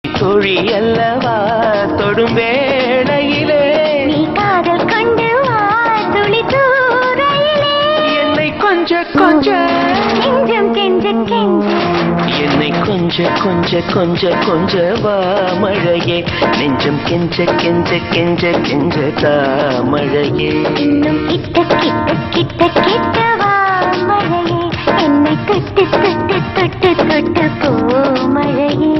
தோழி அல்லவா தொடும் வேளையிலே நீ காதல் கொண்டு வா துளி தூரையிலே என்னை கொஞ்ச கொஞ்ச கெஞ்சம் கெஞ்ச கெஞ்ச என்னை கொஞ்ச கொஞ்ச கொஞ்ச கொஞ்ச வா மழையே நெஞ்சம் கெஞ்ச கெஞ்ச கெஞ்ச கெஞ்ச தாமழையே இன்னும் கிட்ட கிட்ட கிட்ட கிட்ட வா மழையே என்னை தொட்டு தொட்டு தொட்டு தொட்டு போ மழையே